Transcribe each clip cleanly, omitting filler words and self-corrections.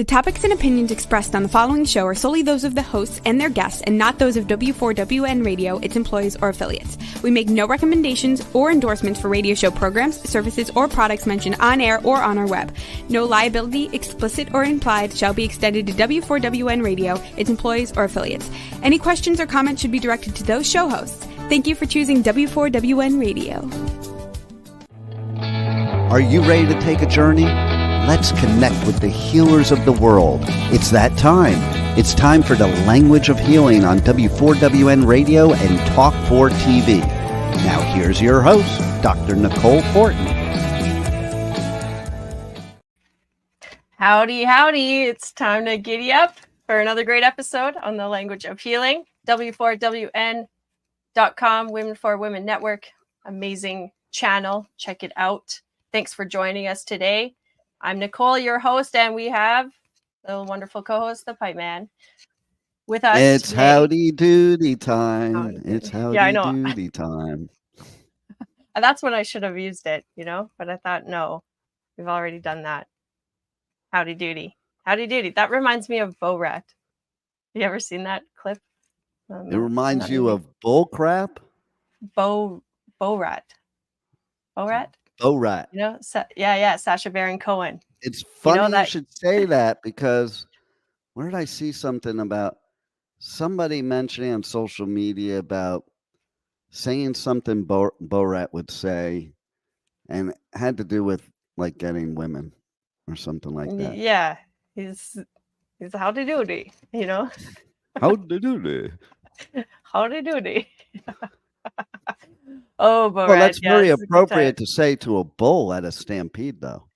The topics and opinions expressed on the following show are solely those of the hosts and their guests and not those of W4WN Radio, its employees, or affiliates. We make no recommendations or endorsements for radio show programs, services, or products mentioned on air or on our web. No liability, explicit or implied, shall be extended to W4WN Radio, its employees, or affiliates. Any questions or comments should be directed to those show hosts. Thank you for choosing W4WN Radio. Are you ready to take a journey? Let's connect with the healers of the world. It's that time. It's time for the Language of Healing on W4WN Radio and Talk 4 TV. Now here's your host, Dr. Nicole Fortin. Howdy, howdy. It's time to giddy up for another great episode on the Language of Healing. W4WN.com, Women for Women Network. Amazing channel. Check it out. Thanks for joining us today. I'm Nicole, your host, and we have the wonderful co-host, the Pipe Man, with us. It's today. howdy doody time. It's howdy Yeah, I know. doody time. That's when I should have used it, but I thought, no, we've already done that. Howdy doody. Howdy doody. That reminds me of Bo Rat. You ever seen that clip? It reminds you of bull crap? Bo Rat. Bo Rat? Oh, right. Sacha Baron Cohen. It's funny you should say that because where did I see something about somebody mentioning on social media about saying something Borat would say and it had to do with like getting women or something like that. Yeah. He's howdy doody, Howdy doody. Howdy doody. Oh, Borat. Well, that's very appropriate to say to a bull at a stampede, though.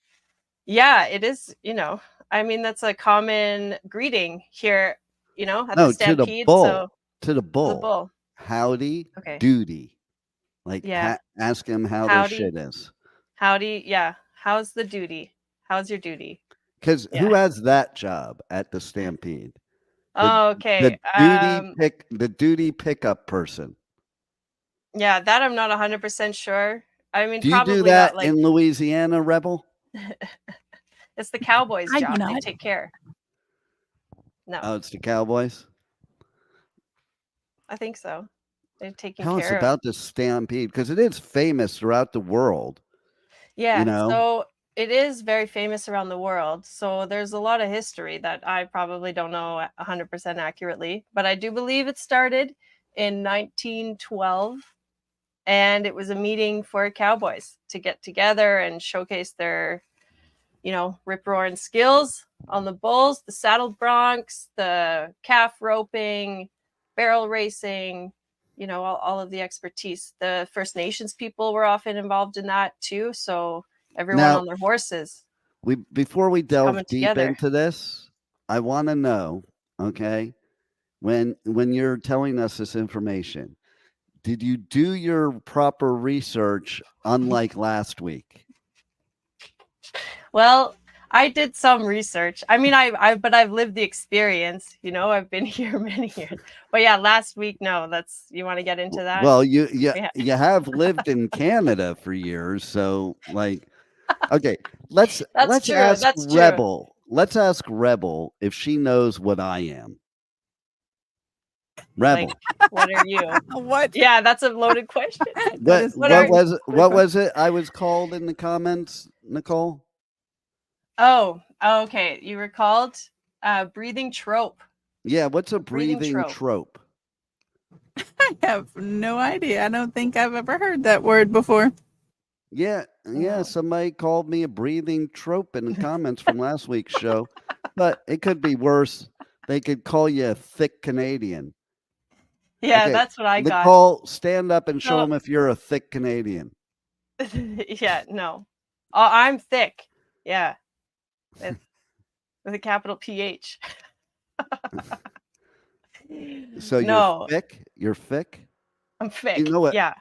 Yeah, it is. That's a common greeting here, at the stampede. To the bull. Howdy doody. Ask him how their shit is. Howdy, yeah. How's the duty? How's your duty? Because who has that job at the stampede? Okay. The duty pickup person. Yeah, that I'm not 100% sure. Do you do that in Louisiana, Rebel? It's the Cowboys' job. They take care. No. Oh, it's the Cowboys? I think so. They're taking Tell care us about this stampede, because it is famous throughout the world. Yeah, so it is very famous around the world. So there's a lot of history that I probably don't know 100% accurately, but I do believe it started in 1912. And it was a meeting for cowboys to get together and showcase their, rip-roaring skills on the bulls, the saddled broncs, the calf roping, barrel racing, all of the expertise. The First Nations people were often involved in that too. So everyone on their horses. Before we delve deep into this, I want to know, okay, when you're telling us this information, did you do your proper research unlike last week? Well, I did some research. But I've lived the experience, I've been here many years. But yeah, last week, no, you want to get into that? Well, you have lived in Canada for years. So okay, let's ask Rebel. Let's ask Rebel if she knows what I am. Rebel. What are you? What? Yeah, that's a loaded question. What was it I was called in the comments, Nicole? Oh, okay. You were called breathing trope. Yeah, what's a breathing trope? I have no idea. I don't think I've ever heard that word before. Yeah, somebody called me a breathing trope in the comments from last week's show. But it could be worse. They could call you a thick Canadian. Yeah, okay. That's what I got. Nicole, stand up and show them if you're a thick Canadian. Yeah, no. I'm thick. Yeah. With a capital PH. So you're thick? You're thick? I'm thick. You know what? Yeah.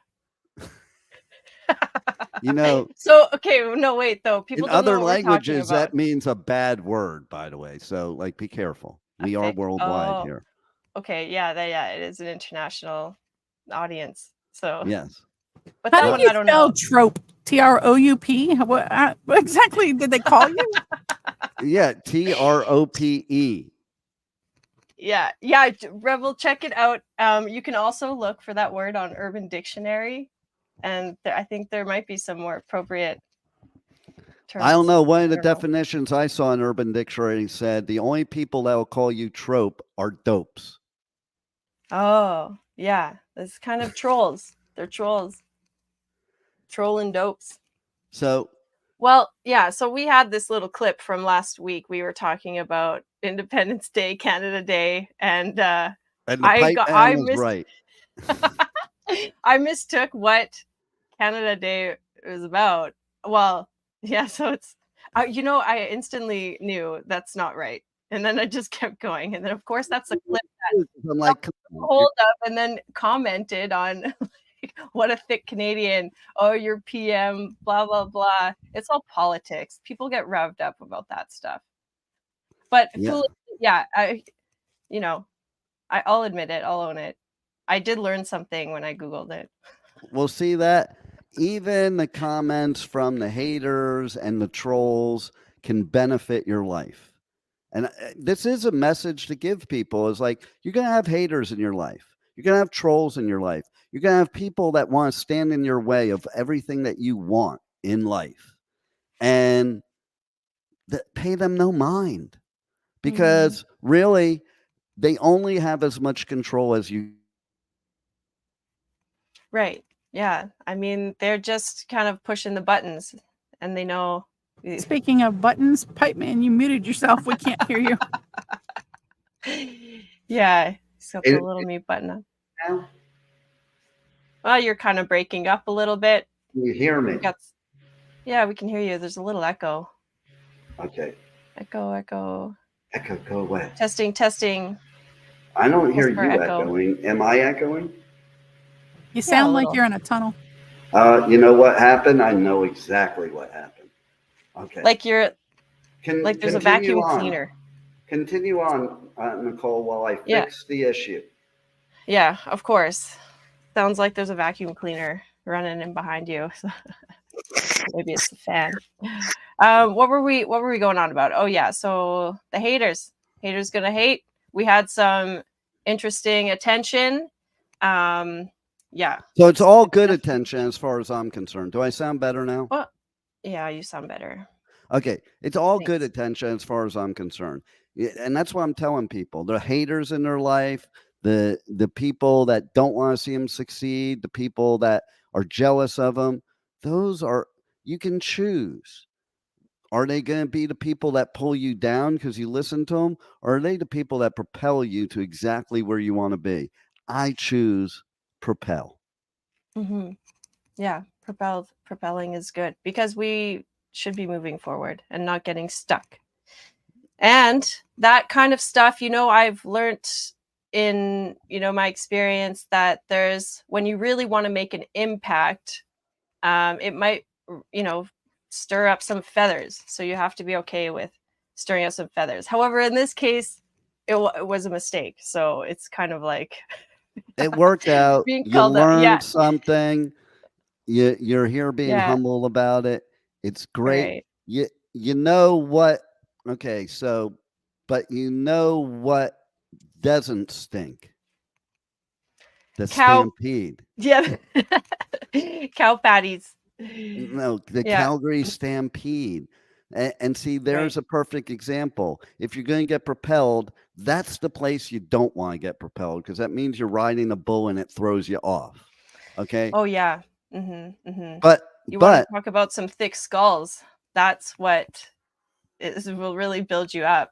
So, okay, no, wait, though. People in don't other know what languages, that means a bad word, by the way. So, be careful. We are worldwide here. Okay, yeah, it is an international audience. So yes, but how do you spell trope? TROUP? What exactly did they call you? Yeah, TROPE. Yeah, Rebel, check it out. You can also look for that word on Urban Dictionary, and I think there might be some more appropriate terms. I don't know. One of the definitions I saw in Urban Dictionary said the only people that will call you trope are dopes. Oh, yeah. It's kind of trolls. They're trolls. Trolling dopes. So, well, yeah. So we had this little clip from last week. We were talking about Independence Day, Canada Day, and the pipe man was right. I mistook what Canada Day was about. Well, yeah. So it's, I instantly knew that's not right. And then I just kept going. And then, of course, that's a clip that I'm like, hold up and then commented on like, what a thick Canadian. Oh, you're PM, blah, blah, blah. It's all politics. People get revved up about that stuff. But I'll admit it. I'll own it. I did learn something when I Googled it. We'll see that even the comments from the haters and the trolls can benefit your life. And this is a message to give people is like, you're going to have haters in your life. You're going to have trolls in your life. You're going to have people that want to stand in your way of everything that you want in life. And pay them no mind because really they only have as much control as you. Right. Yeah. I mean, they're just kind of pushing the buttons and they know. Speaking of buttons, Pipe Man, you muted yourself. We can't hear you. Yeah. He's got the little mute button on. Now? Well, you're kind of breaking up a little bit. Can you hear me? Yeah, we can hear you. There's a little echo. Okay. Echo. Echo, go away. Testing. I don't hear you echoing. Am I echoing? You sound like you're in a tunnel. You know what happened? I know exactly what happened. Okay. Like there's a vacuum cleaner. Continue on, Nicole, while I fix the issue. Yeah, of course. Sounds like there's a vacuum cleaner running in behind you. Maybe it's the fan. What were we going on about? Oh yeah, so the haters gonna hate. We had some interesting attention. Yeah. So it's all good attention as far as I'm concerned. Do I sound better now? Well, yeah, you sound better. Okay. It's all good attention as far as I'm concerned. And that's what I'm telling people. The haters in their life, the people that don't want to see them succeed, the people that are jealous of them, you can choose. Are they going to be the people that pull you down because you listen to them? Or are they the people that propel you to exactly where you want to be? I choose propel. Mm-hmm. Yeah, propelling is good because we should be moving forward and not getting stuck. And that kind of stuff, I've learned in, my experience that when you really want to make an impact, it might, stir up some feathers. So you have to be okay with stirring up some feathers. However, in this case, it was a mistake. So it's kind of like it worked out. You learned something. You're here being humble about it. It's great. Right. You know what? Okay, but you know what doesn't stink? The Stampede. Yeah. Cow patties. No, the Calgary Stampede. And see, there's a perfect example. If you're going to get propelled, that's the place you don't want to get propelled because that means you're riding a bull and it throws you off. Okay. Oh, yeah. Mm-hmm, mm-hmm. But want to talk about some thick skulls. That's what will really build you up.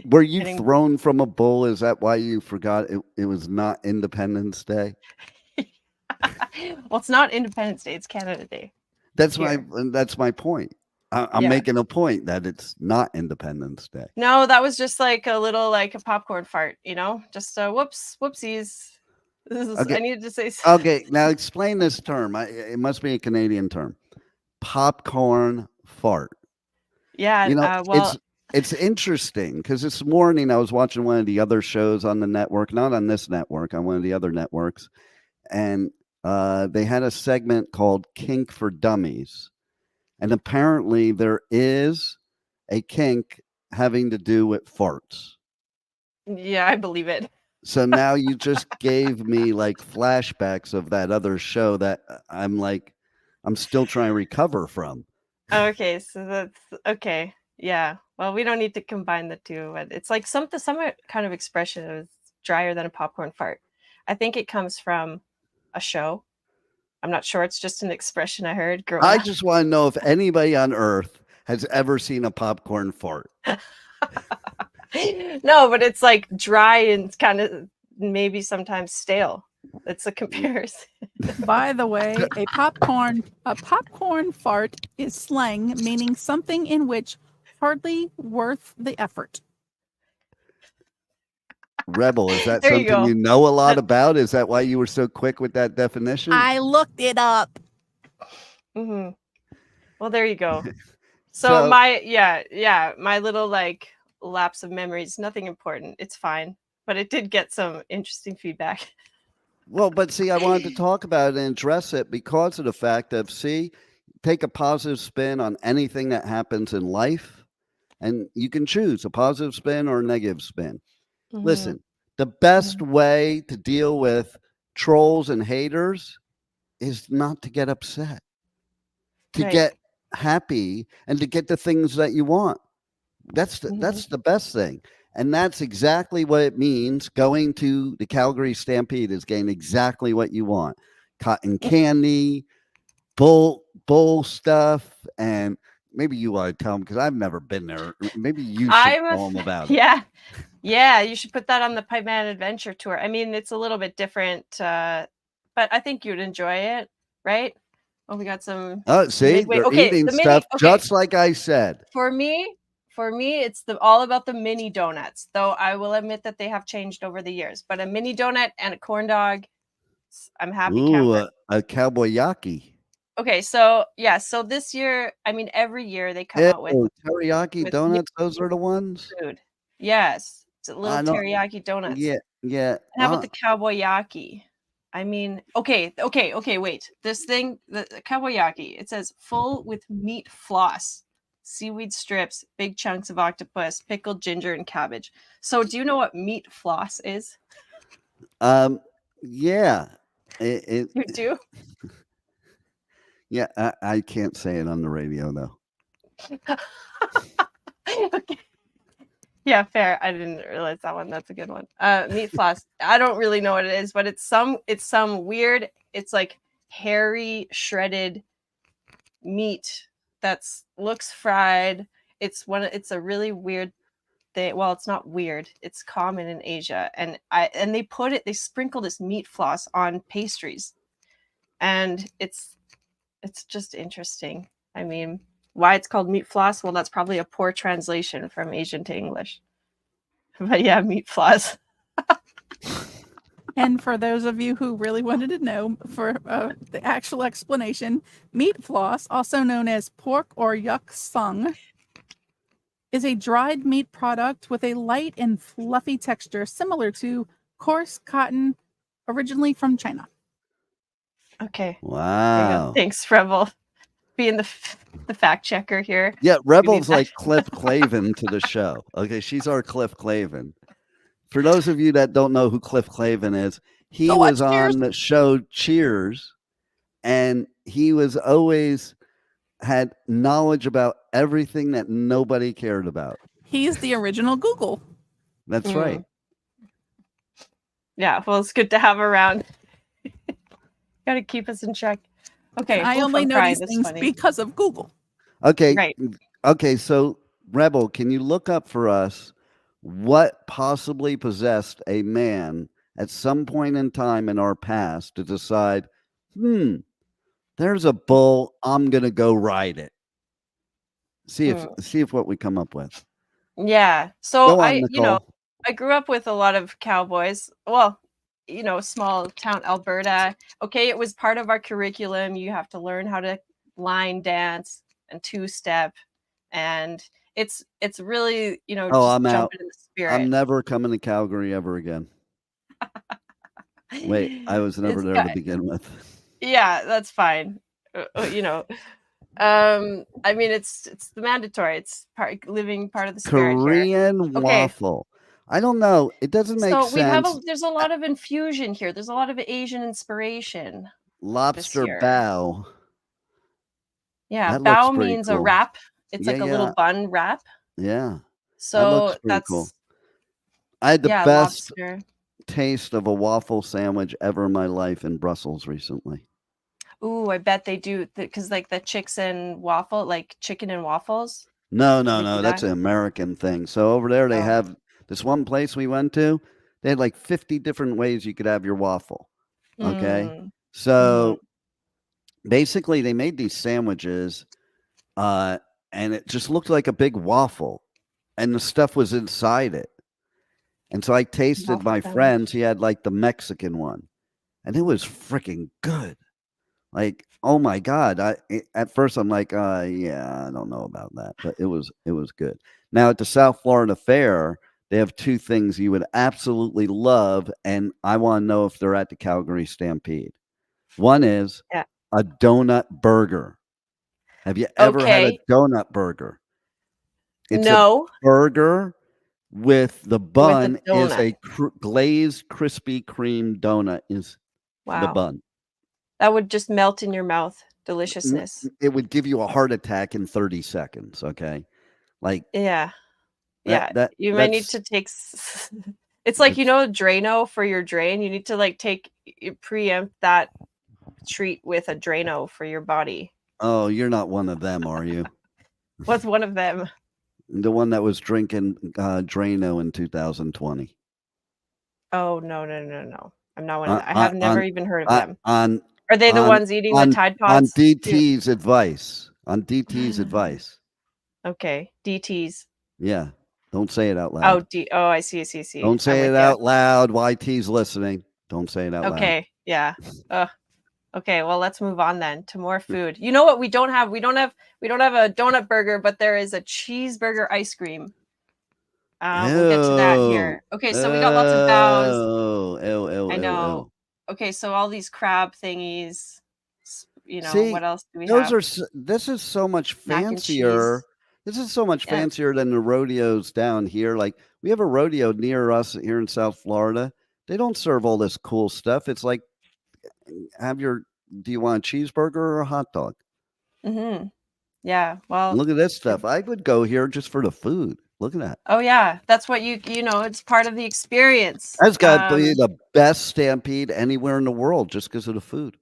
Were you thrown from a bull? Is that why you forgot it was not Independence Day? Well, it's not Independence Day. It's Canada Day. That's my point. I'm making a point that it's not Independence Day. No, that was just like a popcorn fart, just whoopsies. Okay. I needed to say something. Okay, now explain this term. It must be a Canadian term. Popcorn fart. Yeah, it's interesting because this morning I was watching one of the other shows on the network, not on this network, on one of the other networks, and they had a segment called Kink for Dummies. And apparently there is a kink having to do with farts. Yeah, I believe it. So now you just gave me like flashbacks of that other show that I'm still trying to recover from. Okay, so that's okay. Yeah. Well, we don't need to combine the two, but it's like some kind of expression is drier than a popcorn fart. I think it comes from a show. I'm not sure. It's just an expression I heard growing I up. just want to know if anybody on earth has ever seen a popcorn fart. No, but it's like dry and kind of maybe sometimes stale. It's a comparison. By the way, a popcorn fart is slang meaning something in which hardly worth the effort. Rebel, is that There you something go. you know a lot about? Is that why you were so quick with that definition? I looked it up. Mm-hmm. Well, there you go. So my little like lapse of memories, nothing important. It's fine, but it did get some interesting feedback. Well, but see, I wanted to talk about it and address it because of the fact that, take a positive spin on anything that happens in life, and you can choose a positive spin or a negative spin. Mm-hmm. Listen, the best way to deal with trolls and haters is not to get upset, to get happy, and to get the things that you want. That's the best thing. And that's exactly what it means. Going to the Calgary Stampede is getting exactly what you want. Cotton candy, bull stuff, and maybe you want to tell them because I've never been there. Maybe you should tell them about it. Yeah, you should put that on the Pipe Man Adventure Tour. I mean, it's a little bit different, but I think you'd enjoy it, right? Oh, we got some. See, they're eating stuff just like I said. For me, it's all about the mini donuts. Though I will admit that they have changed over the years. But a mini donut and a corn dog, I'm happy. Ooh, a cowboy yaki. Okay, so this year, I mean, every year they come out with teriyaki donuts. Those are the ones. Food. Yes, it's a little teriyaki donuts. Yeah. And how about the cowboy yaki? I mean, okay, wait. This thing, the cowboy yaki, it says full with meat floss, seaweed strips, big chunks of octopus, pickled ginger, and cabbage. So, do you know what meat floss is? Yeah. You do? Yeah, I can't say it on the radio though. Okay. Yeah, fair. I didn't realize that one. That's a good one. Meat floss. I don't really know what it is, but it's some weird. It's like hairy shredded meat that's looks fried. It's a really weird thing. Well, it's not weird. It's common in Asia, and they sprinkle this meat floss on pastries, and it's just interesting. I mean, why it's called meat floss? Well, that's probably a poor translation from Asian to English. But yeah, meat floss. And for those of you who really wanted to know, for the actual explanation, meat floss, also known as pork or yuk sung, is a dried meat product with a light and fluffy texture similar to coarse cotton, originally from China. Okay. Wow. Thanks, Rebel, being the fact checker here. Yeah, Rebel's like Cliff Clavin to the show. Okay, she's our Cliff Clavin. For those of you that don't know who Cliff Clavin is, he was on the show Cheers, and he was always had knowledge about everything that nobody cared about. He's the original Google. That's right. Yeah, well, it's good to have around. Got to keep us in check. Okay, I only know these things because of Google. Okay. Right. Okay, so Rebel, can you look up for us what possibly possessed a man at some point in time in our past to decide, there's a bull, I'm going to go ride it. See if what we come up with. Yeah. So on, I grew up with a lot of cowboys. Well, small town Alberta. Okay, it was part of our curriculum. You have to learn how to line dance and two-step, and it's really I'm out. In the spirit. I'm never coming to Calgary ever again. Wait, I was never there to begin with. Yeah, that's fine. I mean, it's the mandatory. It's part of the spirit Korean here. waffle. I don't know. It doesn't make sense. There's a lot of infusion here. There's a lot of Asian inspiration. Lobster bao. Yeah, that looks bao means cool. a wrap. It's like a little bun wrap. Yeah. So that's cool. I had the best lobster. taste of a waffle sandwich ever in my life in Brussels recently. Ooh, I bet they do, because like the chicken and waffles. No, that's an American thing. So over there they have this one place we went to. They had like 50 different ways you could have your waffle. Okay. So basically they made these sandwiches and it just looked like a big waffle and the stuff was inside it. And so I tasted my friend's. He had like the Mexican one and it was freaking good. Like, oh my God. At first I'm like, yeah, I don't know about that, but it was good. Now at the South Florida Fair, they have two things you would absolutely love. And I want to know if they're at the Calgary Stampede. One is a donut burger. Have you ever had a donut burger? It's a burger with the bun is a glazed Krispy Kreme donut is the bun. That would just melt in your mouth. Deliciousness. It would give you a heart attack in 30 seconds. Okay. Like, yeah. You might need to take, it's like, Drano for your drain. You need to preempt that treat with a Drano for your body. Oh, you're not one of them, are you? What's one of them? The one that was drinking Drano in 2020. Oh, no. I'm not one of them. I have never even heard of them. Are they the ones eating the Tide Pods? On DT's advice. On DT's advice. Okay. DT's. Yeah. Don't say it out loud. I see. Don't say it out loud. YT's listening. Don't say it out loud. Okay. Yeah. Okay. Well, let's move on then to more food. You know what we don't have? We don't have a donut burger, but there is a cheeseburger ice cream. We'll get to that here. Okay. So we got lots of bows. I know. Okay, so all these crab thingies, See, what else do we have? This is so much fancier. This is so much fancier than the rodeos down here. Like we have a rodeo near us here in South Florida. They don't serve all this cool stuff. It's like, do you want a cheeseburger or a hot dog? Mm-hmm. Yeah, well. Look at this stuff. I would go here just for the food. Look at that. Oh, yeah. That's what it's part of the experience. That's got to be the best stampede anywhere in the world just because of the food.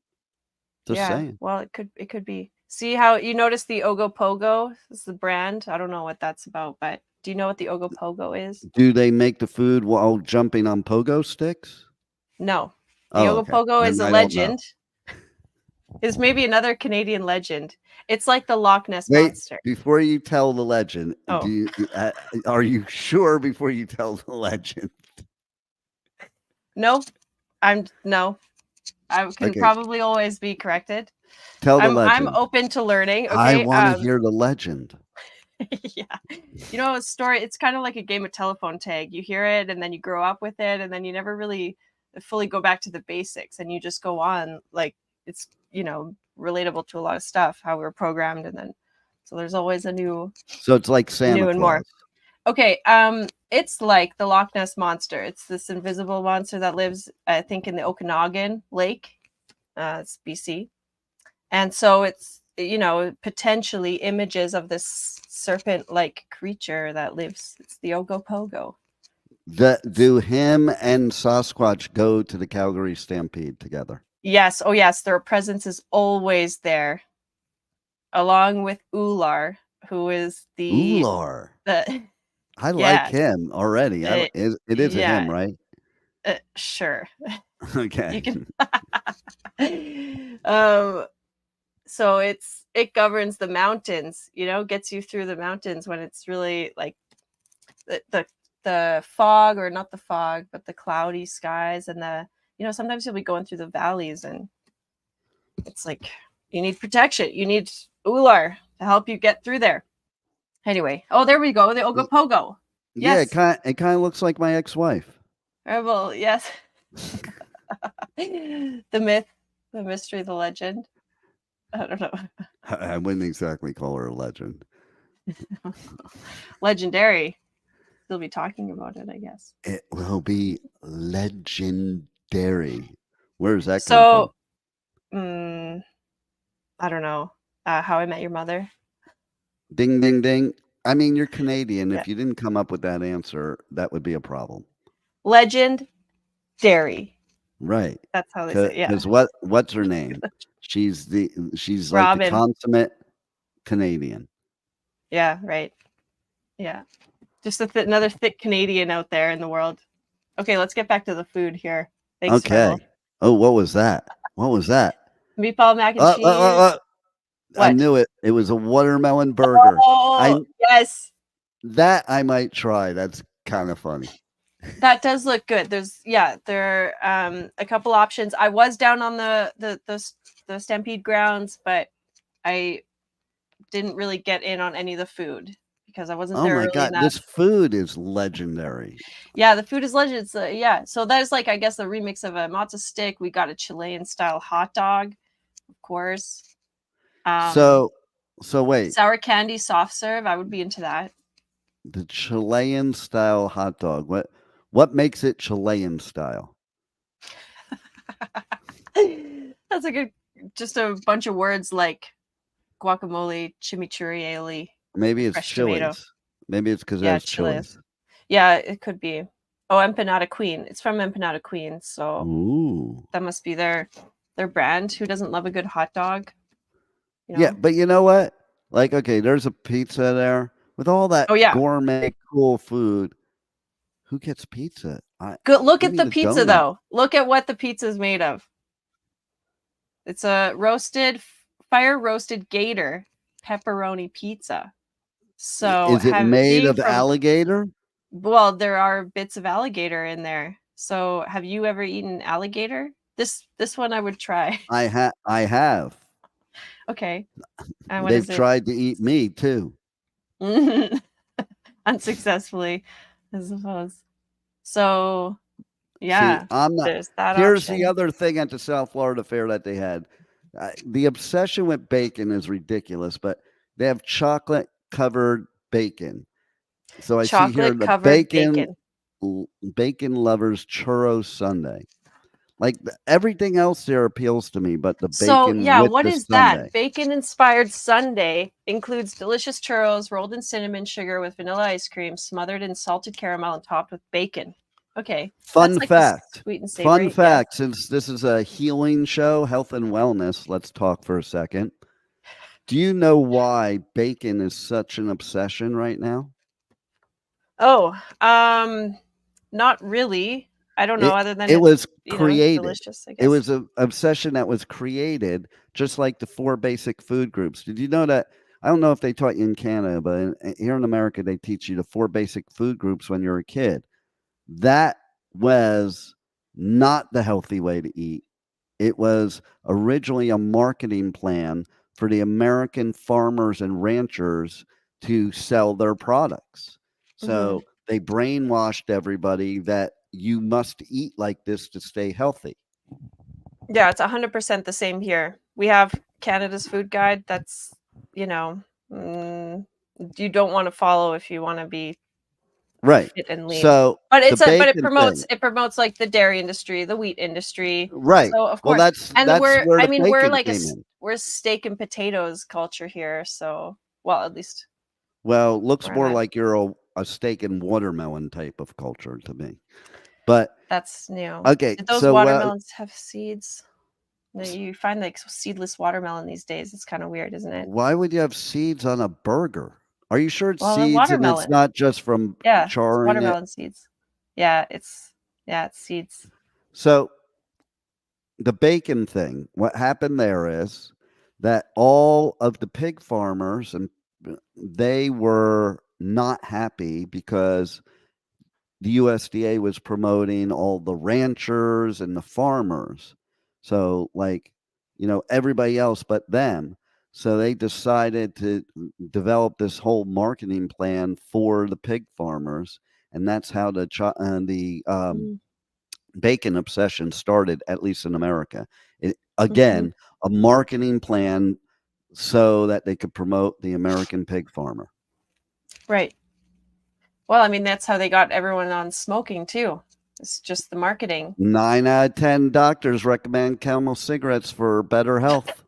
Just saying. Well, it could be. See how you notice the Ogopogo is the brand? I don't know what that's about, but do you know what the Ogopogo is? Do they make the food while jumping on pogo sticks? No. The Ogopogo is a legend. It's maybe another Canadian legend. It's like the Loch Ness Monster. Before you tell the legend, are you sure before you tell the legend? No, I can probably always be corrected. Tell the legend. I'm open to learning. Okay, I want to hear the legend. Yeah. A story, it's kind of like a game of telephone tag. You hear it and then you grow up with it and then you never really fully go back to the basics and you just go on like it's, relatable to a lot of stuff, how we're programmed. And then, so there's always a new. So it's like Santa Claus. More. Okay. It's like the Loch Ness Monster. It's this invisible monster that lives, I think, in the Okanagan Lake. It's BC. And so it's, potentially images of this serpent-like creature that lives. It's the Ogopogo. Do him and Sasquatch go to the Calgary Stampede together? Yes. Oh, yes. Their presence is always there, along with Ular, who is the Ular. I like him already. It is a him, right? Sure. Okay. You can. So it governs the mountains. Gets you through the mountains when it's really like the fog, or not the fog, but the cloudy skies, and sometimes you'll be going through the valleys and it's like you need protection. You need Ular to help you get through there. Anyway, there we go. The Ogopogo. Yes. Yeah, it kind of looks like my ex-wife. Well, yes. The myth, the mystery, the legend. I don't know. I wouldn't exactly call her a legend. Legendary. They'll be talking about it, I guess. It will be legendary. Where does that come from? I don't know. How I Met Your Mother. Ding, ding, ding. I mean, you're Canadian. Yeah. If you didn't come up with that answer, that would be a problem. Legend Dairy. Right. That's how they say it. Yeah. Because what's her name? She's like Robin. the consummate Canadian. Yeah, right. Yeah. Just another thick Canadian out there in the world. Okay, let's get back to the food here. Thanks, Okay. Phil. Oh, what was that? What was that? Meatball mac and cheese. I knew it. It was a watermelon burger. Oh, yes. That I might try. That's kind of funny. That does look good. There are a couple options. I was down on the Stampede grounds, but I didn't really get in on any of the food because I wasn't there. Oh my God, this food is legendary. Yeah, the food is legend. So that is like, I guess, the remix of a matzo stick. We got a Chilean style hot dog, of course. So wait. Sour candy soft serve. I would be into that. The Chilean style hot dog. What makes it Chilean style? That's just a bunch of words like guacamole, chimichurri. Maybe it's chilies. Maybe it's because it's chilies. Yeah, it could be. Oh, Empanada Queen. It's from Empanada Queen, so that must be their brand. Who doesn't love a good hot dog? Yeah, but you know what? Like, okay, there's a pizza there with all that gourmet, cool food. Who gets pizza? Look at the pizza, though. Look at what the pizza is made of. It's a fire roasted gator pepperoni pizza. So is it made of alligator? Well, there are bits of alligator in there. So have you ever eaten alligator? This one I would try. I have. Okay. And they've tried to eat me too. Unsuccessfully, I suppose. So yeah. See, I'm not. There's that Here's option. the other thing at the South Florida Fair that they had. The obsession with bacon is ridiculous, but they have chocolate covered bacon. So I see here the bacon lovers churro sundae. Like everything else there appeals to me, but the bacon. So yeah, with what the is sundae. that? Bacon inspired sundae includes delicious churros rolled in cinnamon sugar with vanilla ice cream, smothered in salted caramel and topped with bacon. Okay. Fun fact. Sweet and savory. Fun fact. Since this is a healing show, health and wellness, let's talk for a second. Do you know why bacon is such an obsession right now? Oh, not really. I don't know. Other than it was created. Delicious, I guess. It was an obsession that was created, just like the 4 basic food groups. Did you know that? I don't know if they taught you in Canada, but here in America, they teach you the 4 basic food groups when you're a kid. That was not the healthy way to eat. It was originally a marketing plan for the American farmers and ranchers to sell their products. So they brainwashed everybody that you must eat like this to stay healthy. Yeah, it's 100% the same here. We have Canada's food guide. That's, you don't want to follow if you want to be right fit and lean. So, but it promotes like the dairy industry, the wheat industry. Right. So of course, we're steak and potatoes culture here. So, well, at least. Well, looks more like you're a steak and watermelon type of culture to me. But that's new. Okay. Did those watermelons have seeds? You find like seedless watermelon these days. It's kind of weird, isn't it? Why would you have seeds on a burger? Are you sure it's seeds and it's not just from charring watermelon seeds? Yeah, it's seeds. So the bacon thing, what happened there is that all of the pig farmers, and they were not happy because the USDA was promoting all the ranchers and the farmers. So everybody else but them. So they decided to develop this whole marketing plan for the pig farmers. And that's how the bacon obsession started, at least in America. again, a marketing plan so that they could promote the American pig farmer. Right. Well, I mean, that's how they got everyone on smoking too. It's just the marketing. 9 out of 10 doctors recommend Camel cigarettes for better health.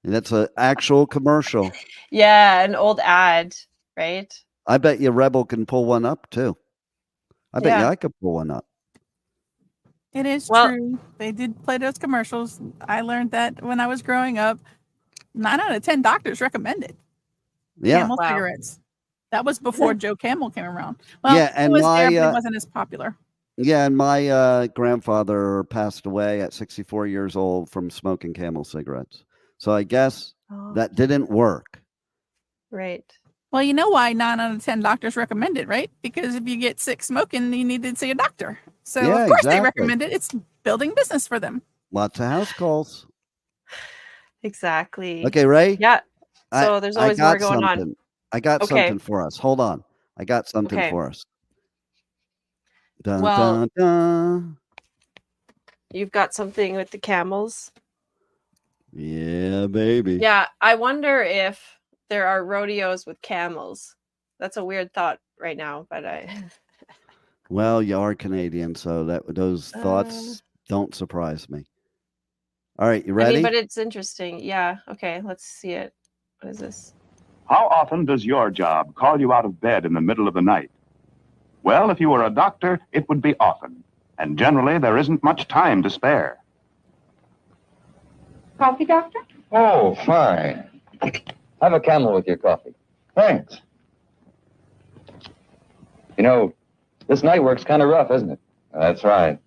That's an actual commercial. Yeah, an old ad, right? I bet you Rebel can pull one up too. I bet you I could pull one up. It is true. They did play those commercials. I learned that when I was growing up. 9 out of 10 doctors recommended Camel cigarettes. That was before Joe Camel came around. Well, and it was there, but it wasn't as popular. Yeah, and my grandfather passed away at 64 years old from smoking Camel cigarettes. So I guess that didn't work. Right. Well, you know why 9 out of 10 doctors recommend it, right? Because if you get sick smoking, you need to see a doctor. So of course they recommend it. It's building business for them. Lots of house calls. Exactly. Okay, Ray? Yeah. So there's always more going on. I got something for us. Hold on. I got something for us. Dun, dun, dun. You've got something with the camels. Yeah, baby. Yeah, I wonder if there are rodeos with camels. That's a weird thought right now, but Well, you are Canadian, so those thoughts don't surprise me. All right, you ready? but it's interesting. Yeah. Okay, let's see it. What is this? How often does your job call you out of bed in the middle of the night? Well, if you were a doctor, it would be often. And generally, there isn't much time to spare. Coffee, doctor? Oh, fine. Have a Camel with your coffee. Thanks. You know, this night work's kind of rough, isn't it? That's right.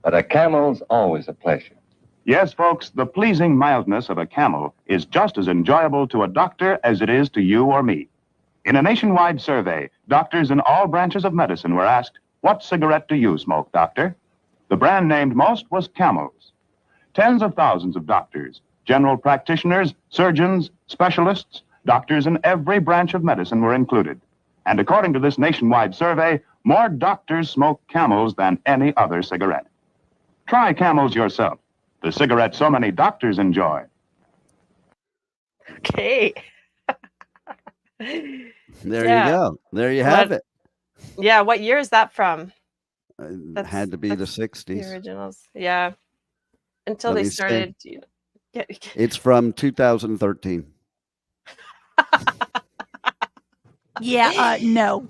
But a Camel's always a pleasure. Yes, folks, the pleasing mildness of a Camel is just as enjoyable to a doctor as it is to you or me. In a nationwide survey, doctors in all branches of medicine were asked, "What cigarette do you smoke, doctor?" The brand named most was Camel's. Tens of thousands of doctors, general practitioners, surgeons, specialists, doctors in every branch of medicine were included. And according to this nationwide survey, more doctors smoke Camels than any other cigarette. Try Camels yourself, the cigarette so many doctors enjoy. Okay. There you go. There you have it. Yeah, what year is that from? It had to be the 60s. The originals. Yeah. Until they started. It's from 2013. Yeah, no.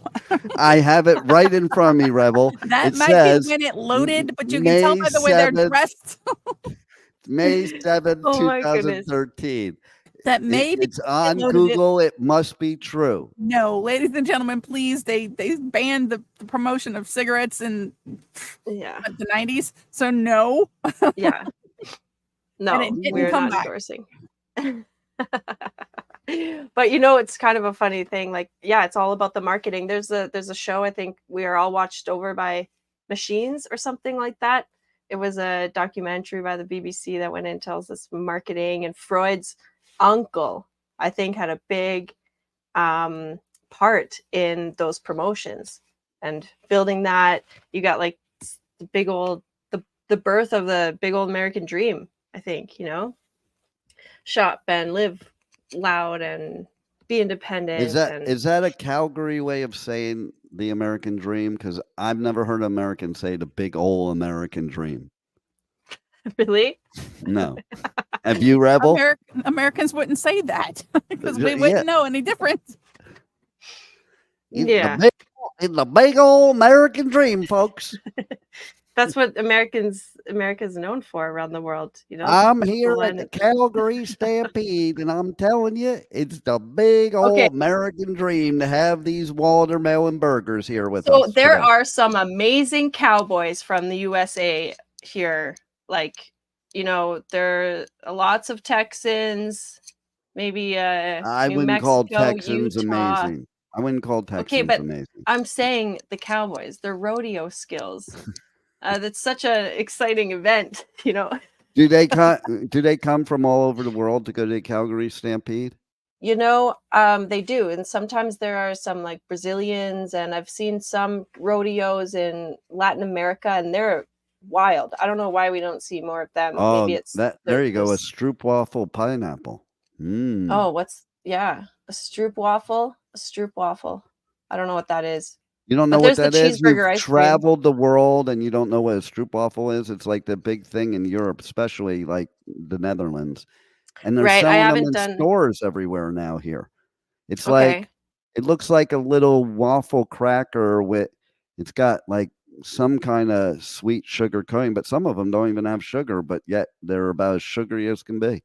I have it right in front of me, Rebel. That might be when it loaded, but you can tell by the way they're dressed. May 7th, 2013. That maybe it's on Google. It must be true. No, ladies and gentlemen, please. They banned the promotion of cigarettes in the 90s. So no. Yeah. No, we're not endorsing. But it's kind of a funny thing. Like, yeah, it's all about the marketing. There's a show, I think We Are All Watched Over by Machines or something like that. It was a documentary by the BBC that went in and tells us marketing, and Freud's uncle, I think, had a big part in those promotions and building that. You got like the big old the birth of the big old American dream, I think, shop and live loud and be independent. Is that a Calgary way of saying the American dream? Because I've never heard Americans say the big old American dream. Really? No. Have you, Rebel? Americans wouldn't say that because we wouldn't know any difference. In the big old American dream, folks. That's what America's known for around the world. I'm here at the Calgary Stampede, and I'm telling you, it's the big old American dream to have these watermelon burgers here with us. So there are some amazing cowboys from the USA here. Like, there are lots of Texans, maybe I New wouldn't Mexico, call Texans Utah. amazing. I wouldn't call Texans amazing. I'm saying the cowboys, their rodeo skills. That's such an exciting event, Do they come from all over the world to go to the Calgary Stampede? They do, and sometimes there are some like Brazilians, and I've seen some rodeos in Latin America, and they're wild. I don't know why we don't see more of them. Oh, Maybe it's there you go, a stroopwafel pineapple. Oh, a stroopwafel? A stroopwafel. I don't know what that is. You don't know But what there's the that is? You've cheeseburger ice cream. traveled the world and you don't know what a stroopwafel is? It's like the big thing in Europe, especially like the Netherlands. And they're Right. I selling them haven't in done. stores everywhere now here. It's Okay. like it looks like a little waffle cracker it's got like some kind of sweet sugar coating, but some of them don't even have sugar, but yet they're about as sugary as can be.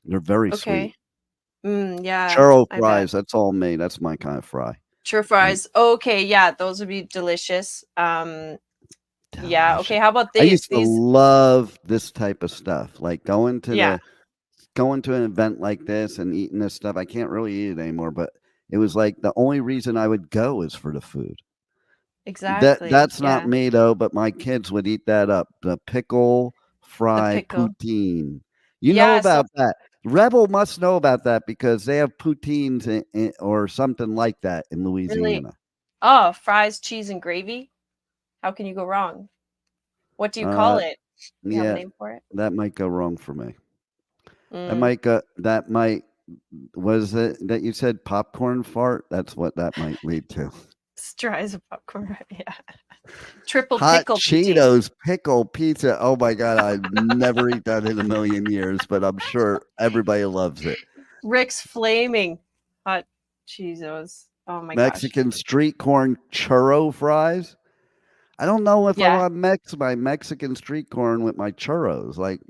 They're very sweet. Okay. Yeah. Churro I bet. fries, that's all me. That's my kind of fry. Churro fries. Okay. Yeah. Those would be delicious. Yeah. Delicious. Okay. How about I used to these? love this type of stuff, like going to Yeah. an event like this and eating this stuff. I can't really eat it anymore, but it was like the only reason I would go is for the food. Exactly. That's not Yeah. me though, but my kids would eat that up. The pickle The fry pickle. poutine. You know Yeah. So about that. Rebel must know about that because they have poutines or something like that in really. Louisiana. Oh, fries, cheese, and gravy. How can you go wrong? What do you call it? Do you have a Yeah, name for it? that might go wrong for me. Mm. That might was it that you said popcorn fart? That's what that might lead to. Straws of popcorn. Yeah. Triple Hot pickle poutine. Cheetos pickle pizza. Oh my god, I'd never eat that in a million years, but I'm sure everybody loves it. Rick's flaming hot Cheetos. Oh my Mexican street corn churro fries. I don't know if I Yeah. want to mix my Mexican street corn with my churros. Like,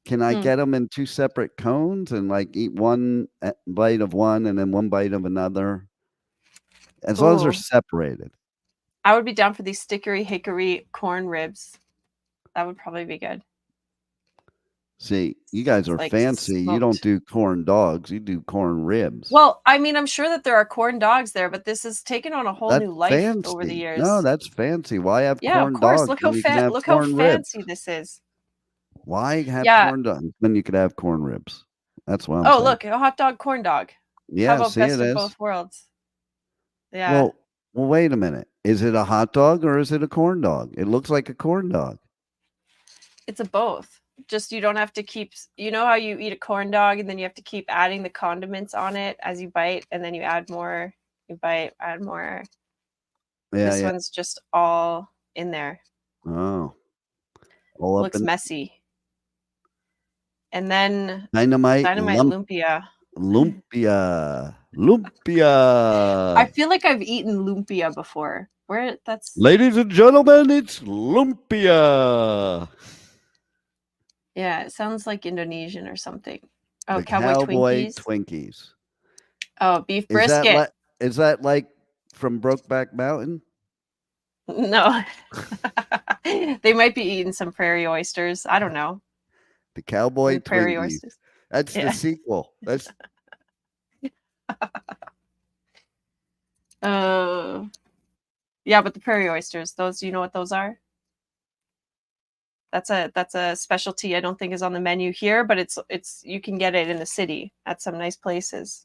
can I Hmm. get them in two separate cones and like eat one bite of one and then one bite of another? As long as they're Ooh. separated. I would be down for these stickery hickory corn ribs. That would probably be good. See, you guys It's are like fancy. You don't smoked. do corn dogs. You do corn ribs. Well, I mean, I'm sure that there are corn dogs there, but this has taken on a whole That's new life over the fancy. years. No, that's fancy. Why have Yeah, of corn course. dogs Look how when you can have look how corn ribs? fancy this is. Why have Yeah. corn dogs when you could have corn ribs? That's what I'm Oh, saying. look, a hot dog, corn dog. How Yeah, about see, best it of is. both worlds? Yeah. Well, wait a minute. Is it a hot dog or is it a corn dog? It looks like a corn dog. It's a both. Just you don't have to keep, you know how you eat a corn dog and then you have to keep adding the condiments on it as you bite and then you add more, you bite, add more. Yeah, This yeah. one's just all in there. Oh. All up Looks in messy. And then dynamite lumpia. lumpia. I Lumpia. feel like I've eaten lumpia before. That's Ladies and gentlemen, it's lumpia. Yeah, it sounds like Indonesian or something. Oh, The cowboy Twinkies. Oh, beef brisket. Is that like from Brokeback Mountain? No. They might be eating some prairie oysters. I don't know. The cowboy Prairie Twinkies. oysters. That's the sequel. That's Yeah, but the prairie oysters, those, you know what those are? That's a specialty I don't think is on the menu here, but it's you can get it in the city at some nice places.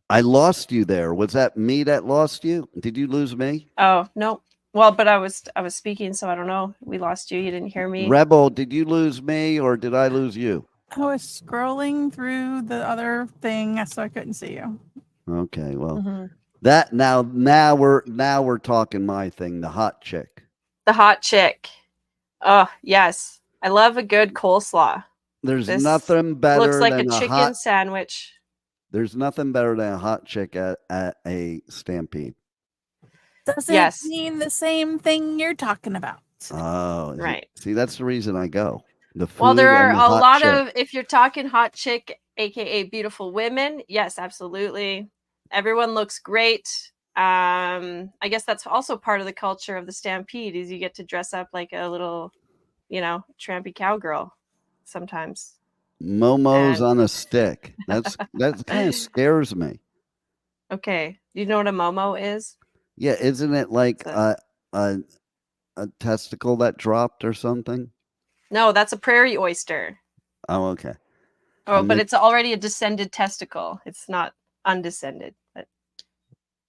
I lost you there. Was that me that lost you? Did you lose me? Oh, no. Well, but I was speaking, so I don't know. We lost you. You didn't hear me. Rebel, did you lose me or did I lose you? I was scrolling through the other thing, so I couldn't see you. Okay, well, Mm-hmm. that now we're talking my thing, the hot chick. The hot chick. Oh, yes. I love a good coleslaw. There's nothing better looks like than a chicken sandwich. There's nothing better than a hot chick at a Stampede. Doesn't mean the same thing you're talking about. Oh, right. See, that's the reason I go. The food. Well, there are and the a hot lot chick. of, if you're talking hot chick, aka beautiful women, yes, absolutely. Everyone looks great. I guess that's also part of the culture of the Stampede is you get to dress up like a little, trampy cowgirl sometimes. Momos on a stick. That kind of scares me. Okay. Do you know what a momo is? Yeah, isn't it like a testicle that dropped or something? No, that's a prairie oyster. Oh, okay. Oh, but it's already a descended testicle. It's not undescended. But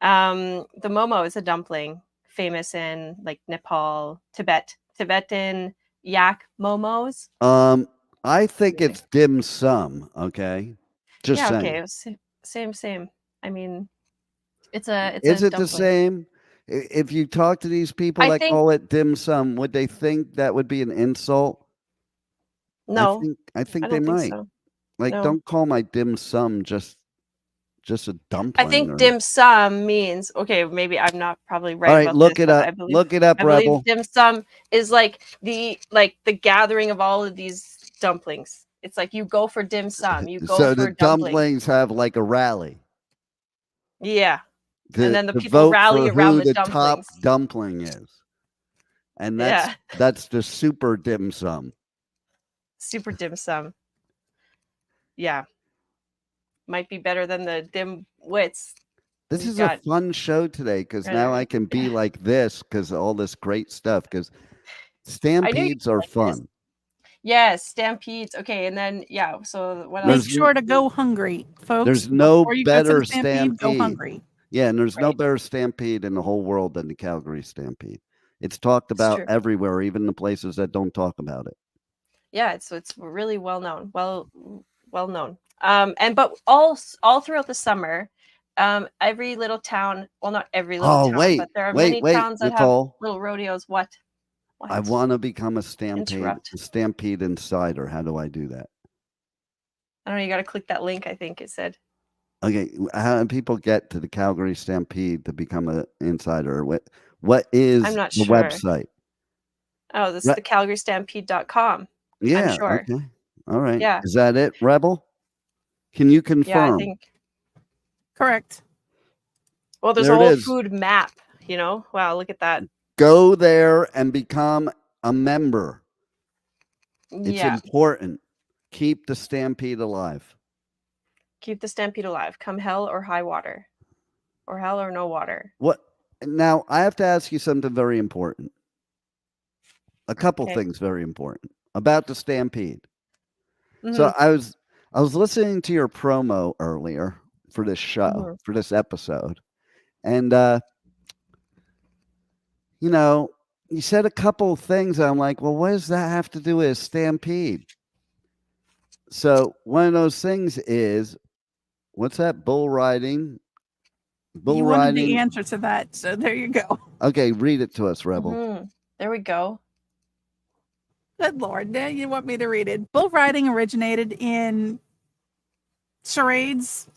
the momo is a dumpling famous in like Nepal, Tibet, Tibetan yak momos. I think it's dim sum. Okay, just saying. Okay, same. I mean, it's a Is it dumpling. the same? If you talk to these people that call it dim sum, would they think that would be an insult? No, I think I they don't think might. so. Like, No. don't call my dim sum just a dumpling. I think dim sum means, okay, maybe I'm not probably right. All right, about look this, it up. Look it up, I Rebel. believe dim sum is like the gathering of all of these dumplings. It's like you go for dim sum. You go So for the dumplings have like a rally. Yeah. And then the to people vote rally for around who the top dumplings. dumpling is. And Yeah. that's the super dim sum. Super dim sum. Yeah. Might be better than the dim wits. This is a fun show today because now I can be like this because all this great stuff. Because stampedes are fun. Yes, stampedes. Okay, and then so what Make else? sure to go hungry, folks. There's no Before you better go to the stampede. Go hungry. Yeah, and there's no better stampede in the whole world than the Calgary Stampede. It's talked about everywhere, even the places that don't talk about it. Yeah, it's really well known. Well known. But all throughout the summer, every little town, well, not every little town, but there are many towns that Nicole, have little rodeos. What? I want to become a stampede insider. How do I do that? I don't know. You got to click that link. I think it said. Okay, how do people get to the Calgary Stampede to become an insider? What is I'm not the sure. website? Oh, this is the CalgaryStampede.com. Yeah. I'm sure. Okay. All right. Yeah. Is that it, Rebel? Can you confirm? Yeah, I think. Correct. Well, there's a whole food map, you know? Wow, look at that. Go there and become a member. It's important. Keep the Stampede alive. Keep the Stampede alive. Come hell or high water. Or hell or no water. What? Now, I have to ask you something very important. A couple things very important about the Stampede. Mm-hmm. So I was listening to your promo earlier for this show, for this episode. And, you said a couple of things. I'm like, well, what does that have to do with Stampede? So one of those things is, what's that? Bull riding. You wanted the answer to that, so there you go. Okay, read it to us, Rebel. Mm-hmm. There we go. Good Lord, now you want me to read it. Bull riding originated in charades,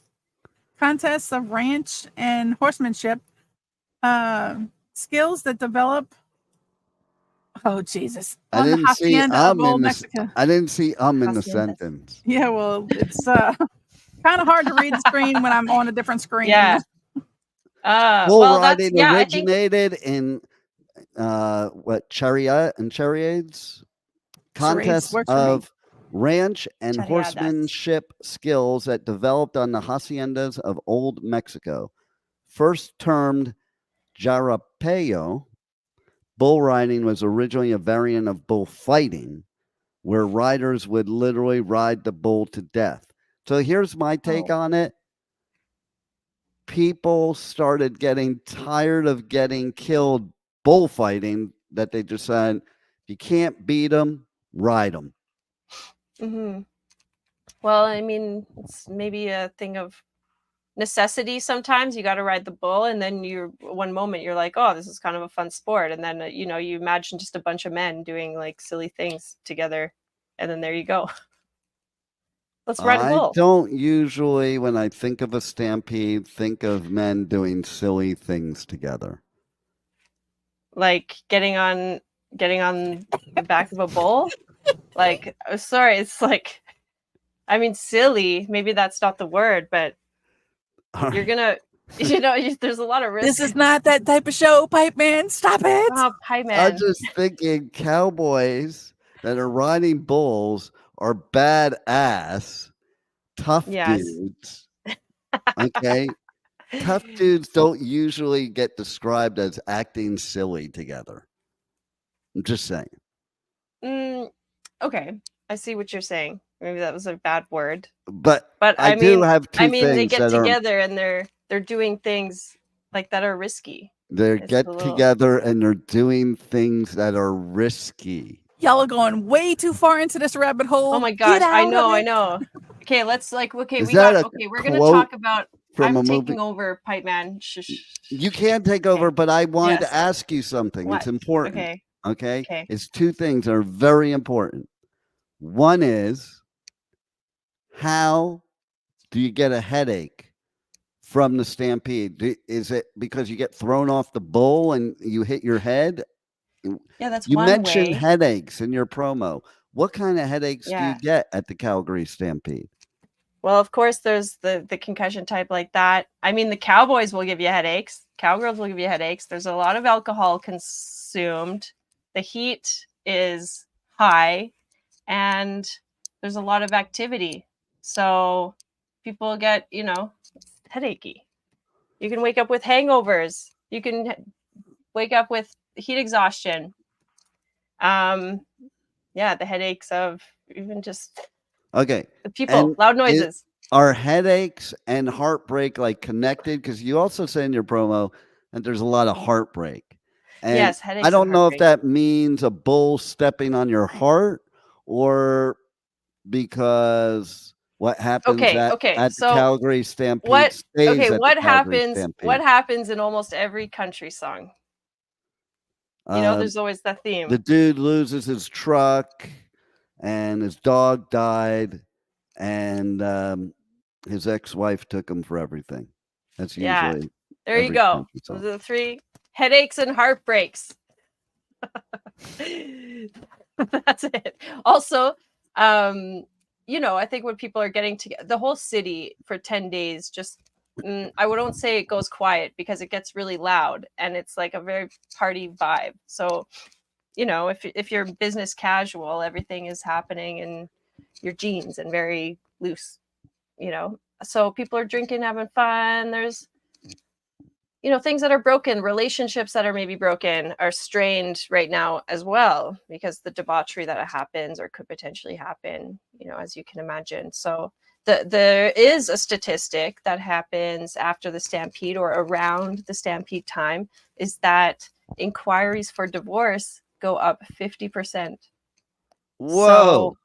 contests of ranch and horsemanship, skills that develop. Oh Jesus! I didn't see in the sentence. Yeah, well, it's kind of hard to read the screen when I'm on a different screen. Yeah. Bull riding originated in chariot and charades, contests of ranch and horsemanship skills that developed on the haciendas of old Mexico. First termed jarapeo, bull riding was originally a variant of bullfighting, where riders would literally ride the bull to death. So here's my take on it. People started getting tired of getting killed bullfighting, that they decided, if you can't beat them, ride them. Mm-hmm. Well, I mean, it's maybe a thing of necessity. Sometimes you got to ride the bull, and then one moment you're like, oh, this is kind of a fun sport, and then you imagine just a bunch of men doing like silly things together, and then there you go. Let's ride a bull. I don't usually, when I think of a stampede, think of men doing silly things together. Like getting on the back of a bull. Like, sorry, it's like, I mean, silly. Maybe that's not the word, but you're gonna, there's a lot of risk. This is not that type of show, Pipe Man. Stop it. Oh, Pipe Man. I'm just thinking cowboys that are riding bulls are badass, tough dudes. Okay. Tough dudes don't usually get described as acting silly together. I'm just saying. Okay. I see what you're saying. Maybe that was a bad word. But I mean, do have two things. They get together and they're doing things like that are risky. They It's get a little... together and they're doing things that are risky. Y'all are going way too far into this rabbit hole. Oh my gosh, Get out I of it. know. Okay, let's okay, Is we that got a okay, we're gonna quote talk about from I'm a taking movie? over, Pipe Man. You can't take over, but I wanted Yes. to ask you something. What? It's important. Okay. Okay. Okay. It's two things that are very important. One is, how do you get a headache from the stampede? Is it because you get thrown off the bull and you hit your head? Yeah, that's You one mentioned way. headaches in your promo. What kind of headaches do you Yeah. get at the Calgary Stampede? Well, of course, there's the concussion type like that. I mean, the cowboys will give you headaches. Cowgirls will give you headaches. There's a lot of alcohol consumed. The heat is high, and there's a lot of activity. So people get, headachy. You can wake up with hangovers. You can wake up with heat exhaustion. Yeah, the headaches of even just Okay. the people, loud noises. Are headaches and heartbreak like connected? Because you also say in your promo that there's a lot of heartbreak. And Yes, headaches I don't and know if heartbreak. that means a bull stepping on your heart or because what happens at the So Calgary Stampede stays at the Calgary Stampede. what happens in almost every country song? There's always that theme. The dude loses his truck and his dog died and his ex-wife took him for everything. That's usually there you go. Those are the 3 headaches and heartbreaks. That's it. Also, I think when people are getting together, the whole city for 10 days, just I wouldn't say it goes quiet because it gets really loud and it's like a very party vibe. So, if you're business casual, everything is happening in your jeans and very loose, So people are drinking, having fun. There's things that are broken, relationships that are maybe broken are strained right now as well because the debauchery that happens or could potentially happen, as you can imagine. So there is a statistic that happens after the Stampede or around the Stampede time is that inquiries for divorce go up 50%. Whoa. So,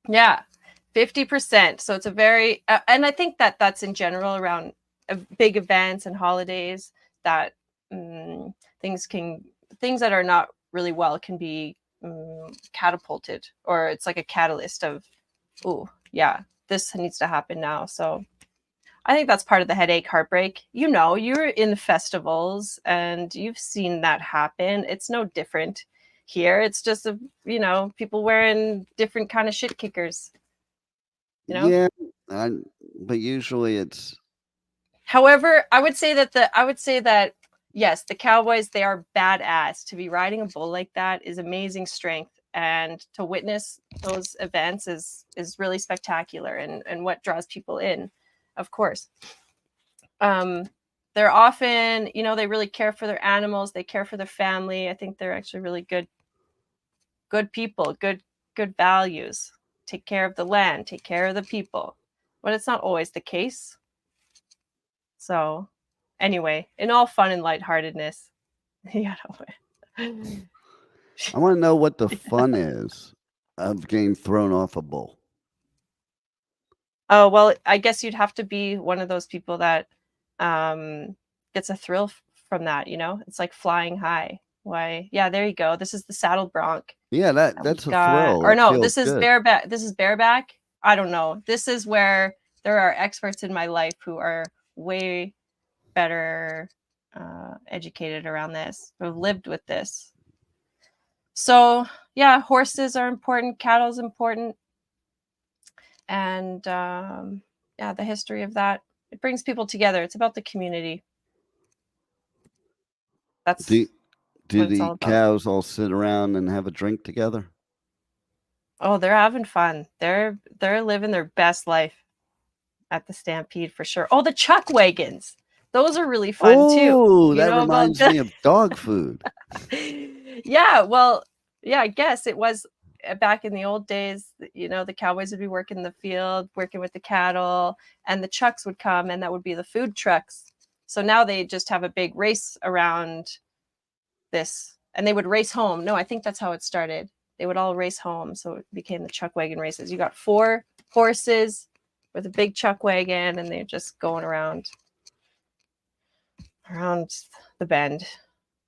yeah, 50%. So it's a very, and I think that's in general around big events and holidays that things that are not really well can be catapulted, or it's like a catalyst of, oh yeah, this needs to happen now. So I think that's part of the headache, heartbreak. You're in festivals and you've seen that happen. It's no different here. It's just people wearing different kind of shit kickers. Yeah, but usually it's. However, I would say that yes, the cowboys, they are badass. To be riding a bull like that is amazing strength, and to witness those events is really spectacular and what draws people in, of course. They're often, they really care for their animals, they care for their family. I think they're actually really good people, good values. Take care of the land, take care of the people. But it's not always the case. So, anyway, in all fun and lightheartedness, I want to know what the fun is of getting thrown off a bull. Oh, well, I guess you'd have to be one of those people that gets a thrill from that, It's like flying high. Why? Yeah, there you go. This is the saddle bronc. Yeah, that's a thrill. Or no, this is bareback. This is bareback. I don't know. This is where there are experts in my life who are way better educated around this, who have lived with this. So yeah, horses are important, cattle's important, and yeah, the history of that, it brings people together. It's about the community. That's do the cows all sit around and have a drink together? Oh, they're having fun. They're living their best life at the Stampede for sure. Oh, the chuck wagons. Those are really fun too. Oh, that reminds me of dog food. Yeah, well, yeah, I guess it was back in the old days. The cowboys would be working the field, working with the cattle, and the chucks would come, and that would be the food trucks. So now they just have a big race around this, and they would race home. No, I think that's how it started. They would all race home, so it became the chuck wagon races. You got 4 horses with a big chuck wagon, and they're just going around the bend.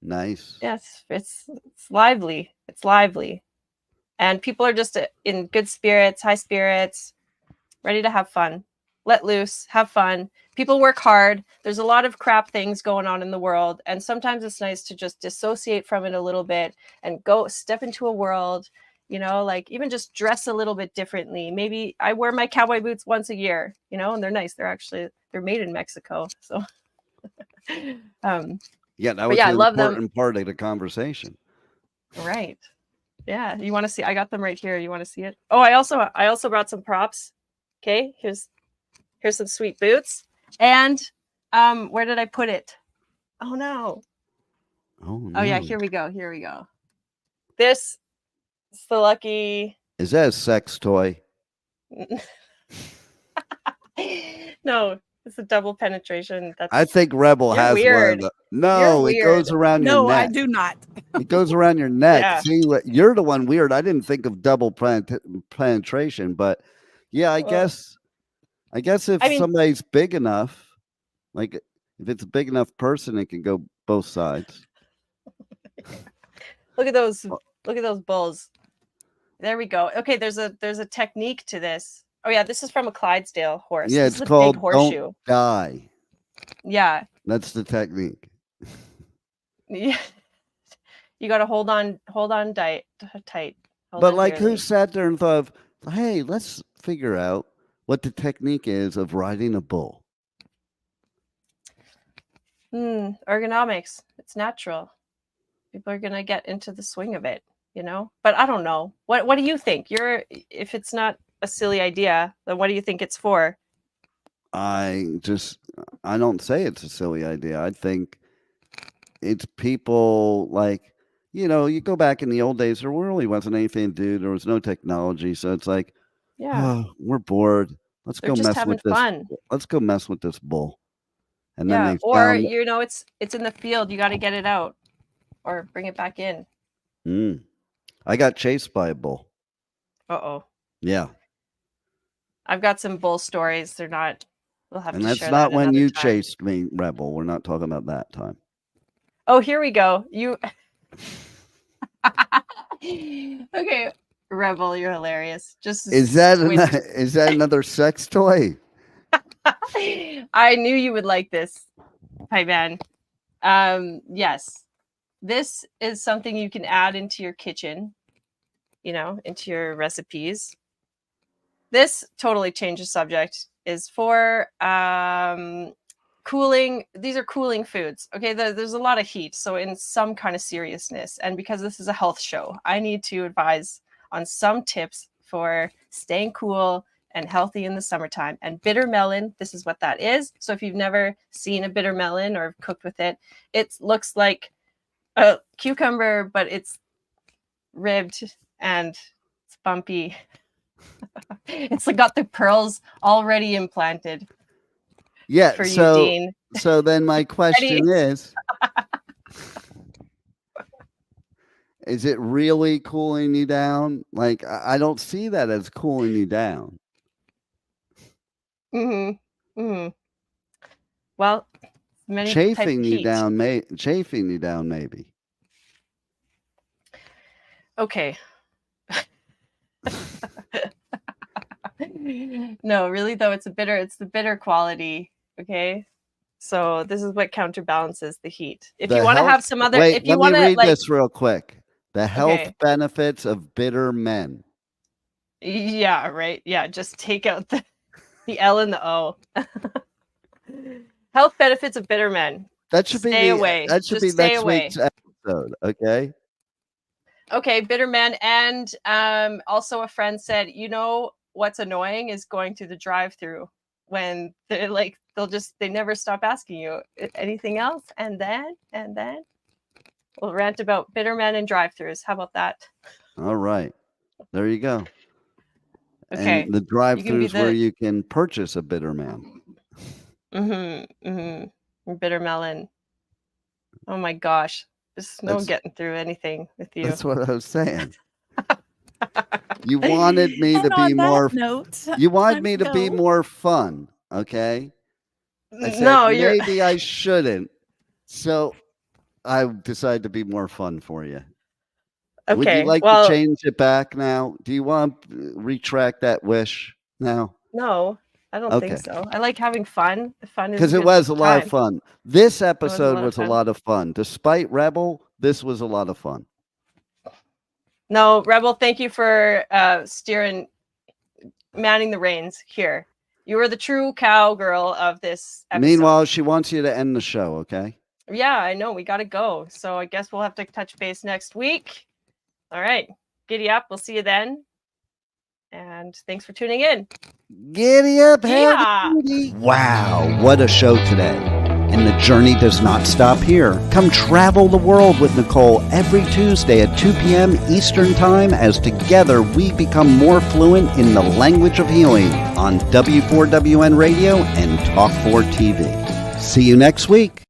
Nice. Yes, it's lively. It's lively, and people are just in good spirits, high spirits, ready to have fun, let loose, have fun. People work hard. There's a lot of crap things going on in the world, and sometimes it's nice to just dissociate from it a little bit and go step into a world, you know, like even just dress a little bit differently. Maybe I wear my cowboy boots once a year, you know, and they're nice. They're made in Mexico, so yeah, that was I an love important part of the conversation. Right. Yeah, you want to see? I got them right here. You want to see it? Oh, I also brought some props. Okay, here's some sweet boots. And where did I put it? Oh no. Oh yeah, here we go. This is the lucky. Is that a sex toy? No, it's a double penetration. I think Rebel has weird. one of the. No, it goes around your neck. No, I do not. It goes around your neck. Yeah. See, you're the one weird. I didn't think of double penetration, but yeah, I guess if somebody's big enough, like if it's a big enough person, it can go both sides. Look at those bulls. There we go. Okay, there's a technique to this. Oh yeah, this is from a Clydesdale horse. Yeah, this it's called big horseshoe. Don't Die. Yeah. That's the technique. Yeah. You got to hold on tight. But like, who sat there and thought of, hey, let's figure out what the technique is of riding a bull? Ergonomics. It's natural. People are gonna get into the swing of it, you know. But I don't know. What do you think? If it's not a silly idea, then what do you think it's for? I don't say it's a silly idea. I think it's people like, you know, you go back in the old days, there really wasn't anything to do. There was no technology. So it's like, yeah, we're bored. Let's go mess with this. Fun. Let's go mess with this bull. And yeah, then they or you know, it's in the field. You got to get it out or bring it back in. I got chased by a bull. Uh-oh. Yeah. I've got some bull stories. They're not. We'll have and to that's share not that when you time. chased me, Rebel. We're not talking about that time. Oh, here we go. You. Okay, Rebel, you're hilarious. Is that another sex toy? I knew you would like this, hi man. Yes, this is something you can add into your kitchen, you know, into your recipes. This totally changes subject. Is for cooling. These are cooling foods. Okay, there's a lot of heat, so in some kind of seriousness, and because this is a health show, I need to advise on some tips for staying cool and healthy in the summertime. And bitter melon, this is what that is. So if you've never seen a bitter melon or cooked with it, it looks like a cucumber, but it's ribbed and it's bumpy. It's like got the pearls already implanted. Yeah. For you, Dean. So then my question is it really cooling you down? Like, I don't see that as cooling you down. Well, chafing you down, maybe. Okay. No, really though, it's the bitter quality. Okay. So this is what counterbalances the heat. If you want to have some other, if you want to read this real quick. The health benefits of bitter men. Yeah, right. Yeah, just take out the L and the O. Health benefits of bitter men. That should stay away. That should be next week's episode. Okay. Okay, bitter men, and also a friend said, you know what's annoying is going through the drive-through when they're like they never stop asking you anything else, and then we'll rant about bitter men and drive-throughs. How about that? All right, there you go. Okay, and the drive-throughs where you can purchase a bitter man. Bitter melon. Oh my gosh. There's no getting through anything with you. That's what I was saying. You wanted me to be more You wanted me to be more fun, okay? I said, no, maybe I shouldn't. So I decided to be more fun for you. Okay. Would you like to change it back now? Do you want to retract that wish now? No, I don't think so. I like having fun. Fun is because it was a lot of fun. This episode was a lot of fun. Despite Rebel, this was a lot of fun. No, Rebel, thank you for manning the reins here. You were the true cowgirl of this episode. Meanwhile, she wants you to end the show, okay? Yeah, I know. We got to go. So I guess we'll have to touch base next week. All right. Giddy up. We'll see you then. And thanks for tuning in. Giddy up. Yeah. Wow. What a show today. And the journey does not stop here. Come travel the world with Nicole every Tuesday at 2 p.m. Eastern Time as together we become more fluent in the language of healing on W4WN Radio and Talk 4 TV. See you next week.